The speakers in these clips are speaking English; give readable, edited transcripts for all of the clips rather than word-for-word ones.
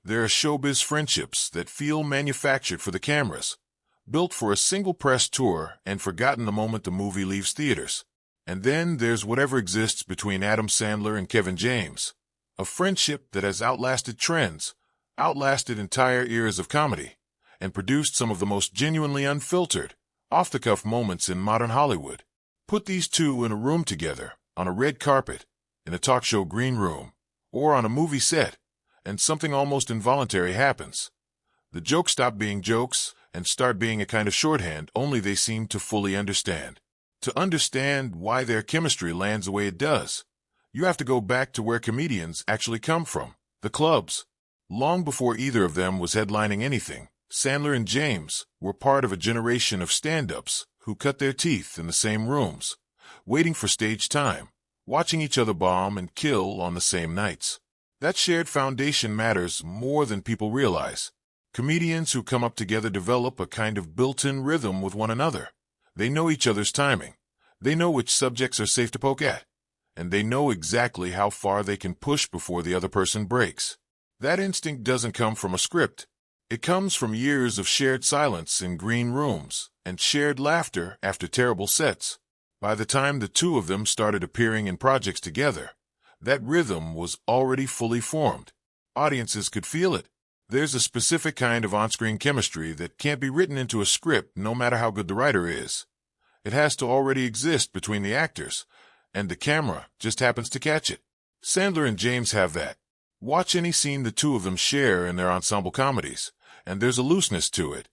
There are showbiz friendships that feel manufactured for the cameras, built for a single press tour and forgotten the moment the movie leaves theaters. And then there's whatever exists between Adam Sandler and Kevin James, a friendship that has outlasted trends, outlasted entire eras of comedy, and produced some of the most genuinely unfiltered, off-the-cuff moments in modern Hollywood. Put these two in a room together, on a red carpet, in a talk show green room, or on a movie set, and something almost involuntary happens. The jokes stop being jokes and start being a kind of shorthand only they seem to fully understand. To understand why their chemistry lands the way it does, you have to go back to where comedians actually come from, the clubs. Long before either of them was headlining anything, Sandler and James were part of a generation of stand-ups who cut their teeth in the same rooms, waiting for stage time, watching each other bomb and kill on the same nights. That shared foundation matters more than people realize. Comedians who come up together develop a kind of built-in rhythm with one another. They know each other's timing. They know which subjects are safe to poke at. And they know exactly how far they can push before the other person breaks. That instinct doesn't come from a script. It comes from years of shared silence in green rooms and shared laughter after terrible sets. By the time the two of them started appearing in projects together, that rhythm was already fully formed. Audiences could feel it. There's a specific kind of on-screen chemistry that can't be written into a script no matter how good the writer is. It has to already exist between the actors, and the camera just happens to catch it. Sandler and James have that. Watch any scene the two of them share in their ensemble comedies, and there's a looseness to it,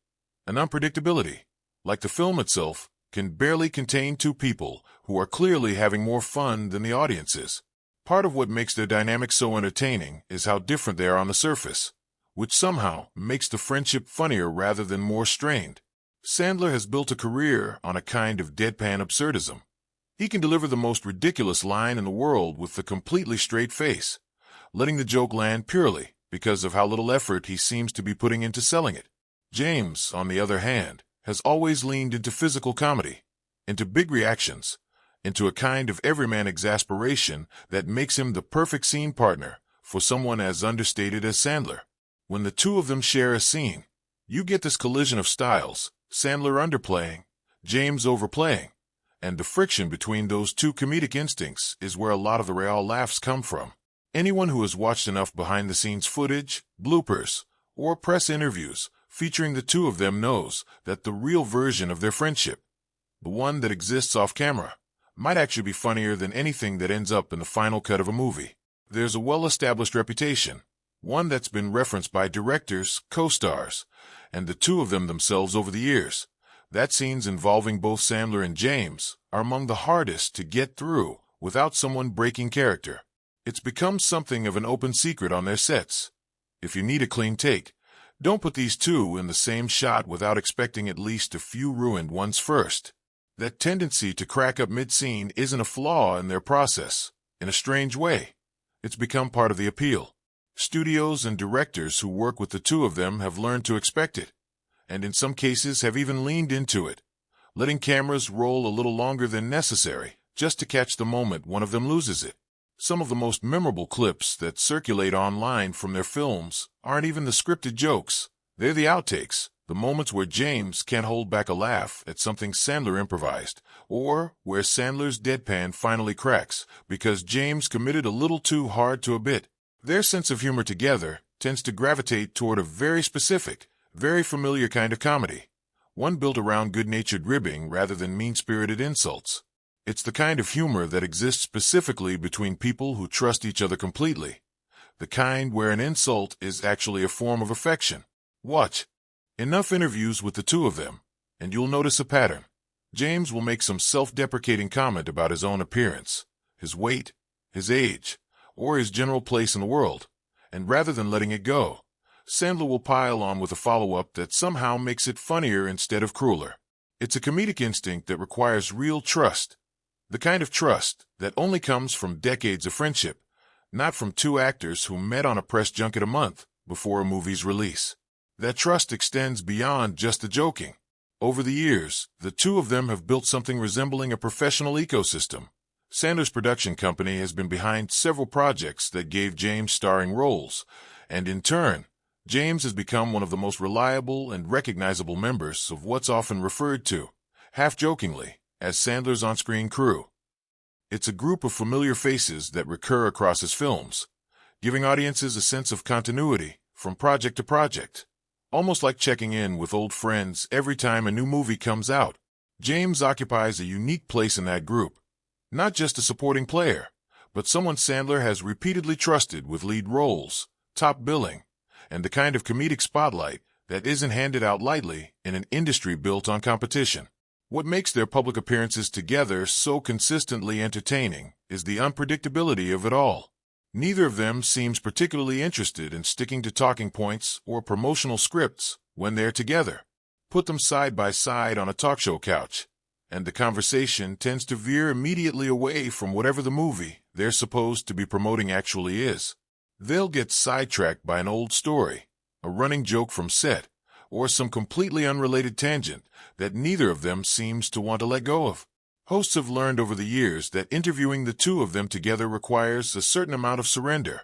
an unpredictability. Like the film itself, can barely contain two people who are clearly having more fun than the audience is. Part of what makes their dynamic so entertaining is how different they are on the surface, which somehow makes the friendship funnier rather than more strained. Sandler has built a career on a kind of deadpan absurdism. He can deliver the most ridiculous line in the world with a completely straight face, letting the joke land purely because of how little effort he seems to be putting into selling it. James, on the other hand, has always leaned into physical comedy, into big reactions, into a kind of everyman exasperation that makes him the perfect scene partner for someone as understated as Sandler. When the two of them share a scene, you get this collision of styles, Sandler underplaying, James overplaying, and the friction between those two comedic instincts is where a lot of the real laughs come from. Anyone who has watched enough behind-the-scenes footage, bloopers, or press interviews featuring the two of them knows that the real version of their friendship, the one that exists off-camera, might actually be funnier than anything that ends up in the final cut of a movie. There's a well-established reputation, one that's been referenced by directors, co-stars, and the two of them themselves over the years, that scenes involving both Sandler and James are among the hardest to get through without someone breaking character. It's become something of an open secret on their sets. If you need a clean take, don't put these two in the same shot without expecting at least a few ruined ones first. That tendency to crack up mid-scene isn't a flaw in their process. In a strange way, it's become part of the appeal. Studios and directors who work with the two of them have learned to expect it, and in some cases have even leaned into it, letting cameras roll a little longer than necessary just to catch the moment one of them loses it. Some of the most memorable clips that circulate online from their films aren't even the scripted jokes. They're the outtakes, the moments where James can't hold back a laugh at something Sandler improvised, or where Sandler's deadpan finally cracks because James committed a little too hard to a bit. Their sense of humor together tends to gravitate toward a very specific, very familiar kind of comedy, one built around good-natured ribbing rather than mean-spirited insults. It's the kind of humor that exists specifically between people who trust each other completely, the kind where an insult is actually a form of affection. Watch enough interviews with the two of them, and you'll notice a pattern. James will make some self-deprecating comment about his own appearance, his weight, his age, or his general place in the world, and rather than letting it go, Sandler will pile on with a follow-up that somehow makes it funnier instead of crueler. It's a comedic instinct that requires real trust, the kind of trust that only comes from decades of friendship, not from two actors who met on a press junket a month before a movie's release. That trust extends beyond just the joking. Over the years, the two of them have built something resembling a professional ecosystem. Sandler's production company has been behind several projects that gave James starring roles, and in turn, James has become one of the most reliable and recognizable members of what's often referred to, half-jokingly, as Sandler's on-screen crew. It's a group of familiar faces that recur across his films, giving audiences a sense of continuity from project to project, almost like checking in with old friends every time a new movie comes out. James occupies a unique place in that group, not just a supporting player, but someone Sandler has repeatedly trusted with lead roles, top billing, and the kind of comedic spotlight that isn't handed out lightly in an industry built on competition. What makes their public appearances together so consistently entertaining is the unpredictability of it all. Neither of them seems particularly interested in sticking to talking points or promotional scripts when they're together. Put them side by side on a talk show couch, and the conversation tends to veer immediately away from whatever the movie they're supposed to be promoting actually is. They'll get sidetracked by an old story, a running joke from set, or some completely unrelated tangent that neither of them seems to want to let go of. Hosts have learned over the years that interviewing the two of them together requires a certain amount of surrender.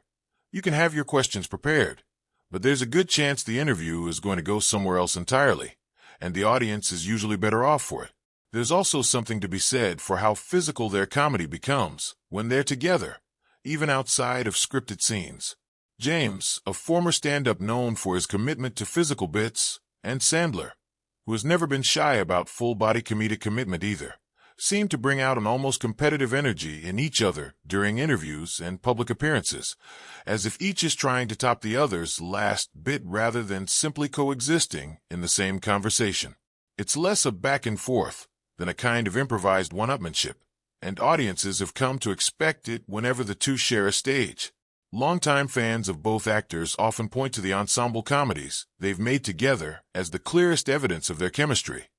You can have your questions prepared, but there's a good chance the interview is going to go somewhere else entirely, and the audience is usually better off for it. There's also something to be said for how physical their comedy becomes when they're together, even outside of scripted scenes. James, a former stand-up known for his commitment to physical bits, and Sandler, who has never been shy about full-body comedic commitment either, seem to bring out an almost competitive energy in each other during interviews and public appearances, as if each is trying to top the other's last bit rather than simply coexisting in the same conversation. It's less a back and forth than a kind of improvised one-upmanship, and audiences have come to expect it whenever the two share a stage. Longtime fans of both actors often point to the ensemble comedies they've made together as the clearest evidence of their chemistry,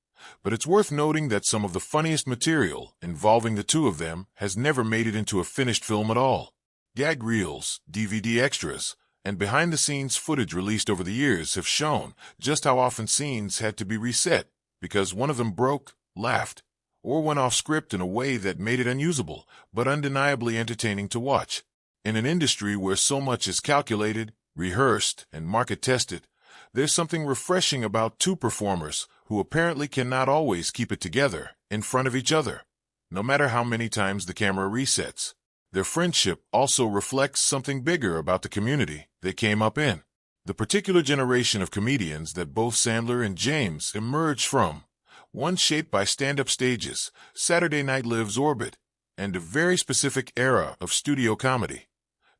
but it's worth noting that some of the funniest material involving the two of them has never made it into a finished film at all. Gag reels, DVD extras, and behind-the-scenes footage released over the years have shown just how often scenes had to be reset because one of them broke, laughed, or went off script in a way that made it unusable but undeniably entertaining to watch. In an industry where so much is calculated, rehearsed, and market-tested, there's something refreshing about two performers who apparently cannot always keep it together in front of each other, no matter how many times the camera resets. Their friendship also reflects something bigger about the community they came up in. The particular generation of comedians that both Sandler and James emerged from, one shaped by stand-up stages, Saturday Night Live's orbit, and a very specific era of studio comedy,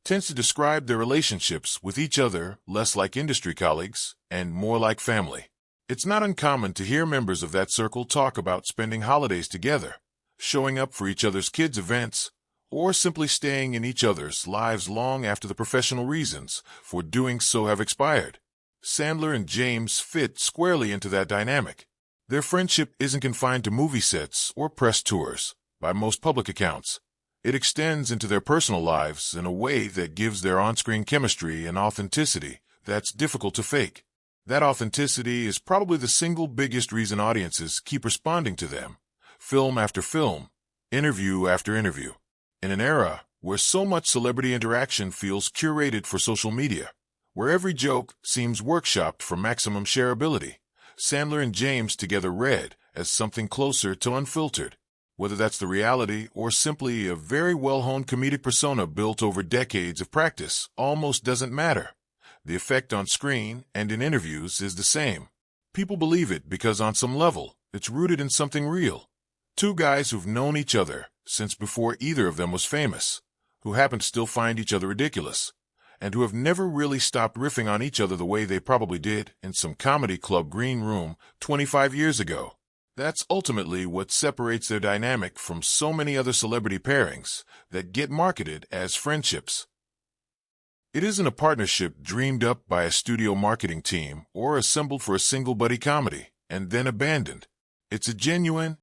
tends to describe their relationships with each other less like industry colleagues and more like family. It's not uncommon to hear members of that circle talk about spending holidays together, showing up for each other's kids' events, or simply staying in each other's lives long after the professional reasons for doing so have expired. Sandler and James fit squarely into that dynamic. Their friendship isn't confined to movie sets or press tours, by most public accounts. It extends into their personal lives in a way that gives their on-screen chemistry an authenticity that's difficult to fake. That authenticity is probably the single biggest reason audiences keep responding to them, film after film, interview after interview. In an era where so much celebrity interaction feels curated for social media, where every joke seems workshopped for maximum shareability, Sandler and James together read as something closer to unfiltered. Whether that's the reality or simply a very well-honed comedic persona built over decades of practice almost doesn't matter. The effect on screen and in interviews is the same. People believe it because on some level, it's rooted in something real. Two guys who've known each other since before either of them was famous, who happen to still find each other ridiculous, and who have never really stopped riffing on each other the way they probably did in some comedy club green room 25 years ago. That's ultimately what separates their dynamic from so many other celebrity pairings that get marketed as friendships. It isn't a partnership dreamed up by a studio marketing team or assembled for a single buddy comedy and then abandoned. It's a genuine,